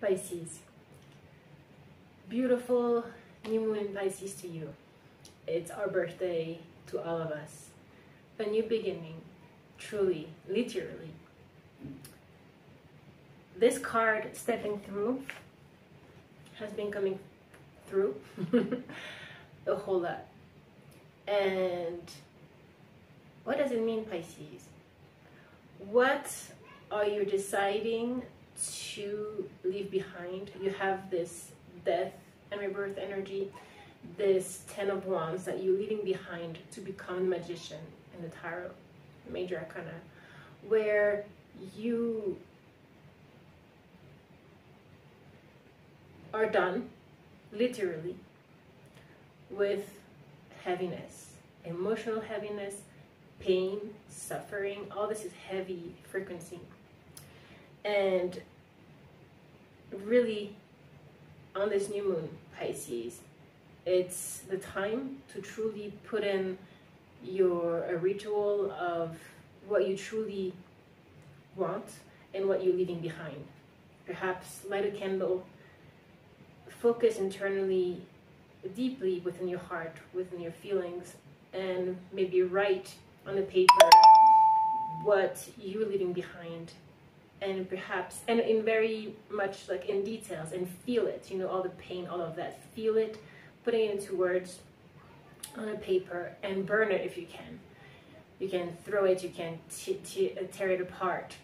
Pisces. Beautiful new moon in Pisces to you. It's our birthday to all of us. A new beginning, truly, literally. This card, stepping through, has been coming through a whole lot. And what does it mean, Pisces? What are you deciding to leave behind? You have this death and rebirth energy, this 10 of Wands that you're leaving behind to become the magician in the tarot, major arcana, where you are done, literally, with heaviness, emotional heaviness, pain, suffering. All this is heavy frequency. And really, on this new moon, Pisces, it's the time to truly put in a ritual of what you truly want and what you're leaving behind. Perhaps light a candle, focus internally, deeply within your heart, within your feelings, and maybe write on the paper what you're leaving behind, and perhaps, and in very much like in details, and feel it, you know, all the pain, all of that, feel it, putting it into words on a paper, and burn it if you can. You can throw it, you can tear it apart.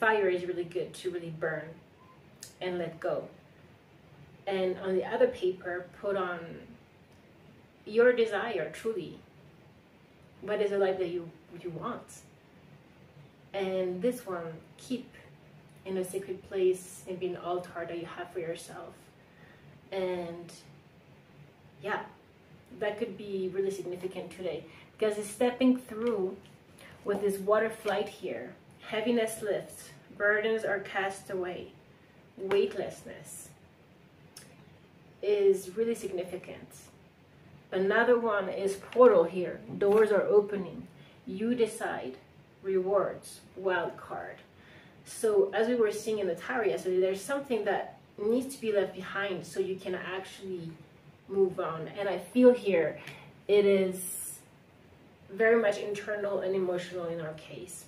Fire is really good to really burn and let go. And on the other paper, put on your desire, truly. What is the life that you want? And this one, keep in a sacred place, maybe an altar that you have for yourself. And yeah, that could be really significant today, because it's stepping through with this water flight here. Heaviness lifts, burdens are cast away, weightlessness is really significant. Another one is portal here. Doors are opening. You decide. Rewards. Wild card. So as we were seeing in the tarot yesterday, there's something that needs to be left behind so you can actually move on. And I feel here it is very much internal and emotional in our case.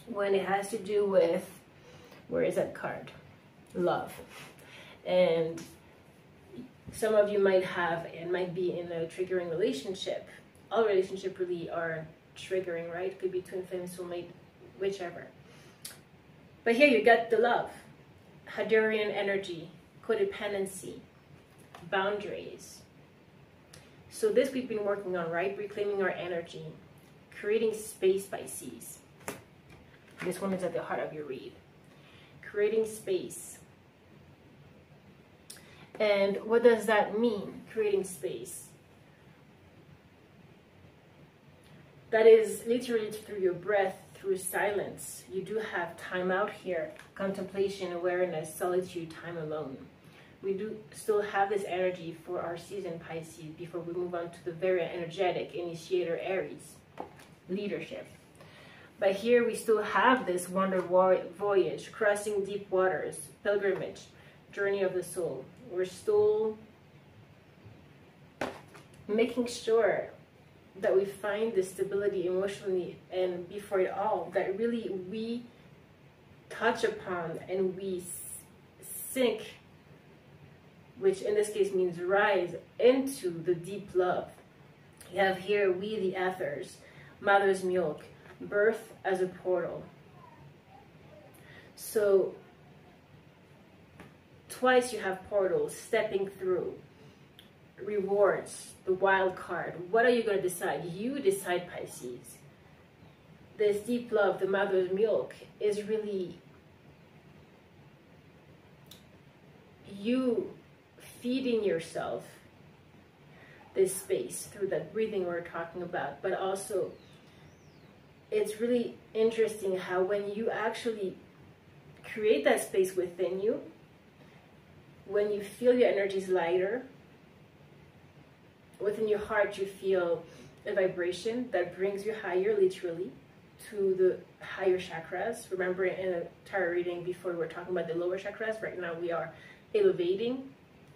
When it has to do with, where is that card? Love. And some of you might have and might be in a triggering relationship. All relationships really are triggering, right? Could be twin flame, soulmate, whichever. But here you got the love, Hadarian energy, codependency, boundaries. So this we've been working on, right? Reclaiming our energy, creating space, Pisces. This one is at the heart of your read. Creating space. And what does that mean, creating space? That is literally through your breath, through silence. You do have time out here, contemplation, awareness, solitude, time alone. We do still have this energy for our season, Pisces, before we move on to the very energetic initiator, Aries, leadership. But here we still have this wonder voyage, crossing deep waters, pilgrimage, journey of the soul. We're still making sure that we find the stability emotionally, and before it all, that really we touch upon and we sink, which in this case means rise into the deep love. You have here we, the ethers, mother's milk, birth as a portal. So twice you have portals, stepping through, rewards, the wild card. What are you going to decide? You decide, Pisces. This deep love, the mother's milk, is really you feeding yourself this space through that breathing we're talking about. But also, it's really interesting how when you actually create that space within you, when you feel your energy is lighter, within your heart you feel a vibration that brings you higher, literally, to the higher chakras. Remember in a tarot reading before we were talking about the lower chakras. Right now we are elevating,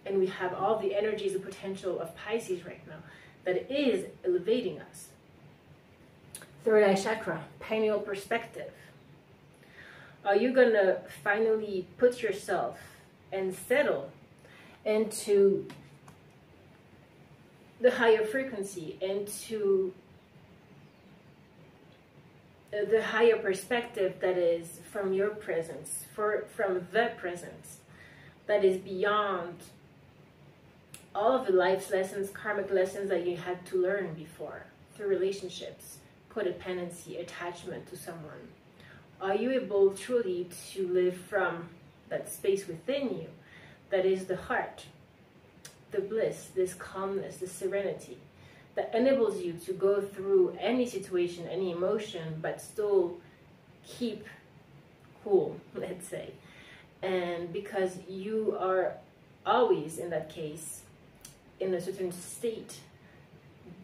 and we have all the energies and potential of Pisces right now that is elevating us. Third eye chakra, pineal perspective. Are you gonna finally put yourself and settle into the higher frequency, into the higher perspective that is from your presence, from the presence, that is beyond all of the life's lessons, karmic lessons that you had to learn before through relationships, codependency, attachment to someone? Are you able truly to live from that space within you that is the heart, the bliss, this calmness, this serenity that enables you to go through any situation, any emotion, but still keep cool, let's say? And because you are always, in that case, in a certain state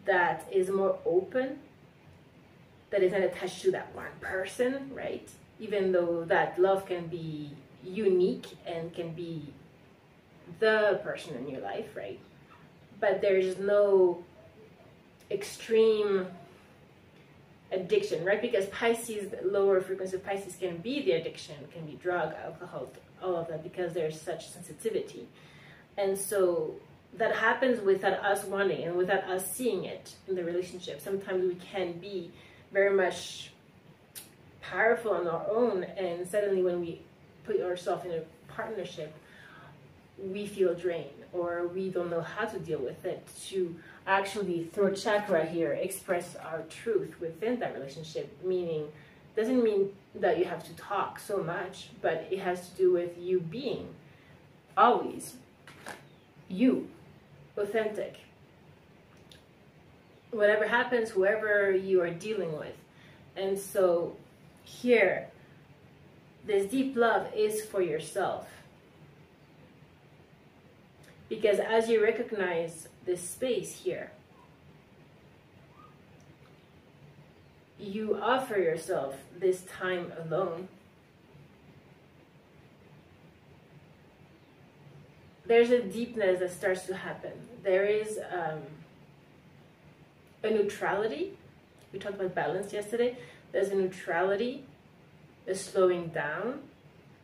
that is more open, that is not attached to that one person, right? Even though that love can be unique and can be the person in your life, right? But there's no extreme addiction, right? Because Pisces, the lower frequency of Pisces can be the addiction, can be drug, alcohol, all of that, because there's such sensitivity. And so that happens without us wanting and without us seeing it in the relationship. Sometimes we can be very much powerful on our own, and suddenly when we put ourselves in a partnership, we feel drained, or we don't know how to deal with it, to actually, throat chakra here, express our truth within that relationship. Meaning, doesn't mean that you have to talk so much, but it has to do with you being always you, authentic. Whatever happens, whoever you are dealing with. And so here, this deep love is for yourself. Because as you recognize this space here, you offer yourself this time alone. There's a deepness that starts to happen. There is a neutrality. We talked about balance yesterday. There's a neutrality, a slowing down,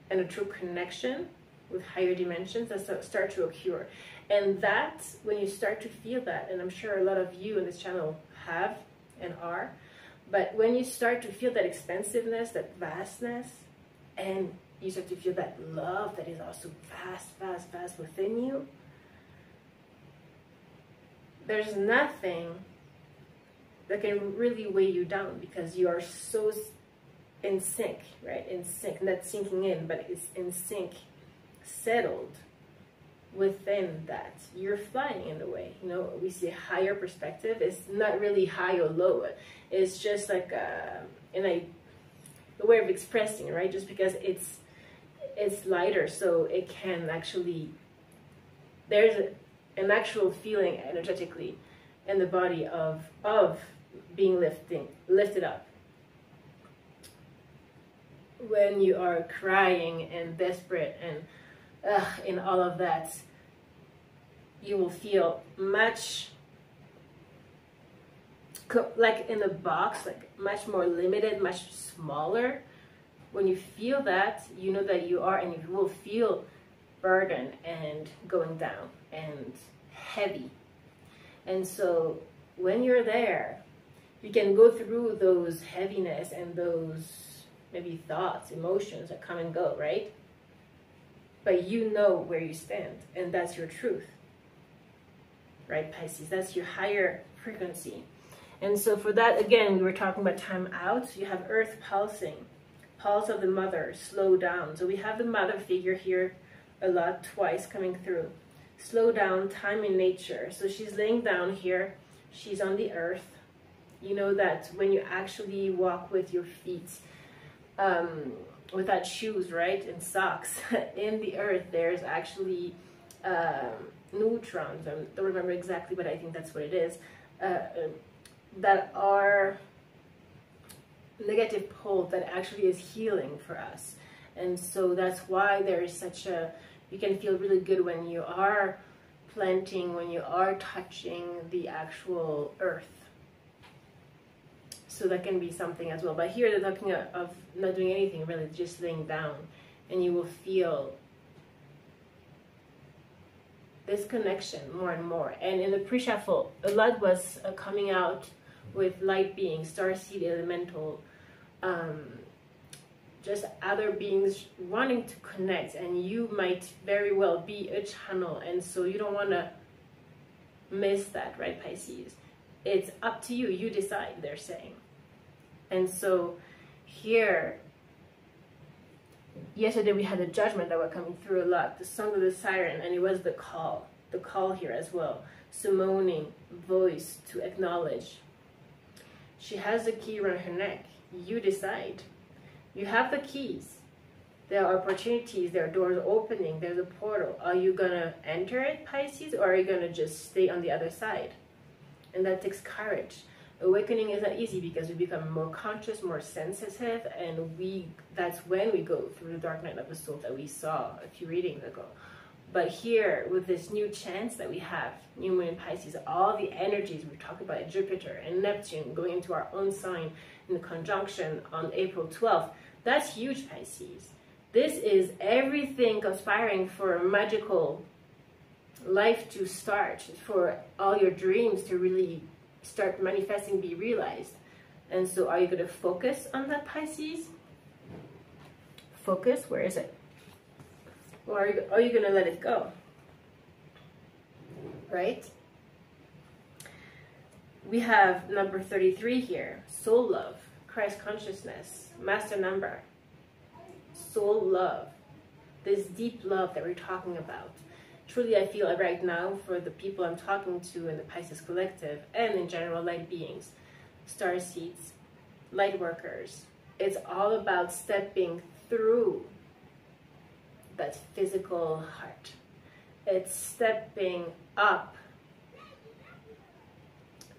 and a true connection with higher dimensions that start to occur. And that, when you start to feel that, and I'm sure a lot of you in this channel have and are, but when you start to feel that expansiveness, that vastness, and you start to feel that love that is also vast, vast, vast within you, there's nothing that can really weigh you down, because you are so in sync, right? In sync, not sinking in, but it's in sync, settled within that. You're flying in a way. You know, we see a higher perspective. It's not really high or low. It's just like a way of expressing, right? Just because it's lighter, so it can actually, there's an actual feeling energetically in the body of being lifted up. When you are crying and desperate and in all of that, you will feel much like in a box, like much more limited, much smaller. When you feel that, you know that you are, and you will feel burden and going down and heavy. And so when you're there, you can go through those heaviness and those maybe thoughts, emotions that come and go, right? But you know where you stand, and that's your truth, right, Pisces? That's your higher frequency. And so for that, again, we were talking about time out. You have Earth pulsing, pulse of the mother, slow down. So we have the mother figure here a lot, twice coming through. Slow down, time in nature. So she's laying down here. She's on the earth. You know that when you actually walk with your feet, without shoes, right, and socks, in the earth, there's actually neutrons. I don't remember exactly, but I think that's what it is, that are negative pole that actually is healing for us. And so that's why there is such a, you can feel really good when you are planting, when you are touching the actual earth. So that can be something as well. But here they're talking of not doing anything really, just laying down, and you will feel this connection more and more. And in the pre-shuffle, a lot was coming out with light beings, starseed, elemental, just other beings wanting to connect, and you might very well be a channel, and so you don't want to miss that, right, Pisces? It's up to you, you decide, they're saying. And so here, yesterday we had a judgment that were coming through a lot, the song of the siren, and it was the call here as well, summoning voice to acknowledge. She has the key around her neck, you decide. You have the keys. There are opportunities, there are doors opening, there's a portal. Are you gonna enter it, Pisces, or are you gonna just stay on the other side? And that takes courage. Awakening is not easy because we become more conscious, more sensitive, and that's when we go through the dark night of the soul that we saw a few readings ago. But here, with this new chance that we have, new moon in Pisces, all the energies we talked about, Jupiter and Neptune going into our own sign in the conjunction on April 12th, that's huge, Pisces. This is everything conspiring for a magical life to start, for all your dreams to really start manifesting, be realized. And so are you going to focus on that, Pisces? Focus, where is it? Or are you going to let it go? Right? We have number 33 here, soul love, Christ consciousness, master number, soul love, this deep love that we're talking about. Truly, I feel right now for the people I'm talking to in the Pisces collective and in general light beings, star seeds, light workers, it's all about stepping through that physical heart. It's stepping up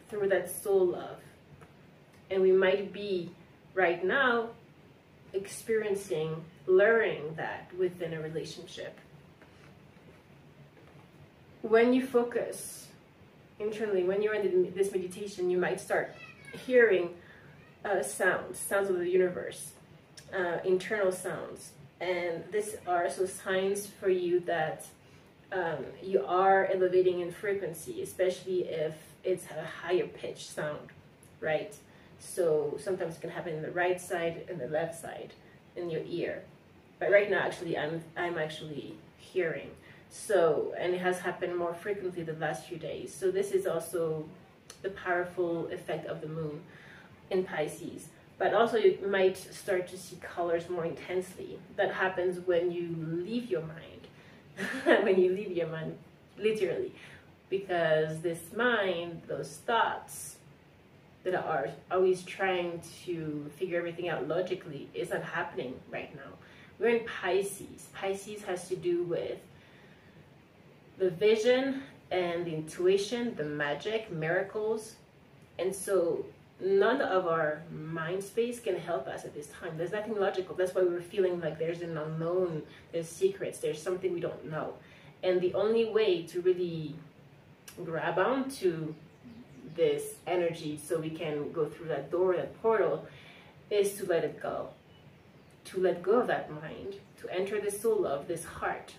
through that soul love. And we might be right now experiencing, learning that within a relationship. When you focus internally, when you're in this meditation, you might start hearing sounds of the universe, internal sounds. And these are also signs for you that you are elevating in frequency, especially if it's a higher pitch sound, right? So sometimes it can happen in the right side and the left side in your ear. But right now, actually, I'm actually hearing. So, and it has happened more frequently the last few days. So this is also the powerful effect of the moon in Pisces. But also you might start to see colors more intensely. That happens when you leave your mind. When you leave your mind, literally. Because this mind, those thoughts that are always trying to figure everything out logically, is not happening right now. We're in Pisces. Pisces has to do with the vision and the intuition, the magic, miracles. And so none of our mind space can help us at this time. There's nothing logical. That's why we're feeling like there's an unknown, there's secrets, there's something we don't know. And the only way to really grab onto this energy so we can go through that door, that portal, is to let it go. To let go of that mind, to enter the soul of this heart.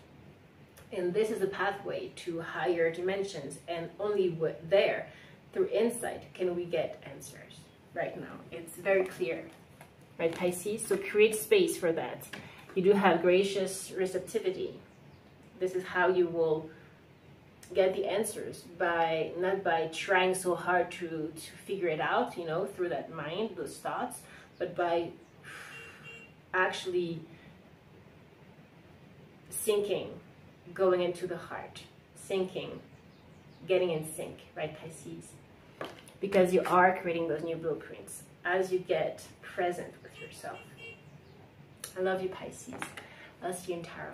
And this is a pathway to higher dimensions, and only there, through insight, can we get answers. Right now, it's very clear, right, Pisces? So create space for that. You do have gracious receptivity. This is how you will get the answers, by not by trying so hard to figure it out, you know, through that mind, those thoughts, but by actually sinking, going into the heart, sinking, getting in sync, right, Pisces? Because you are creating those new blueprints as you get present with yourself. I love you, Pisces. I'll see you in tarot.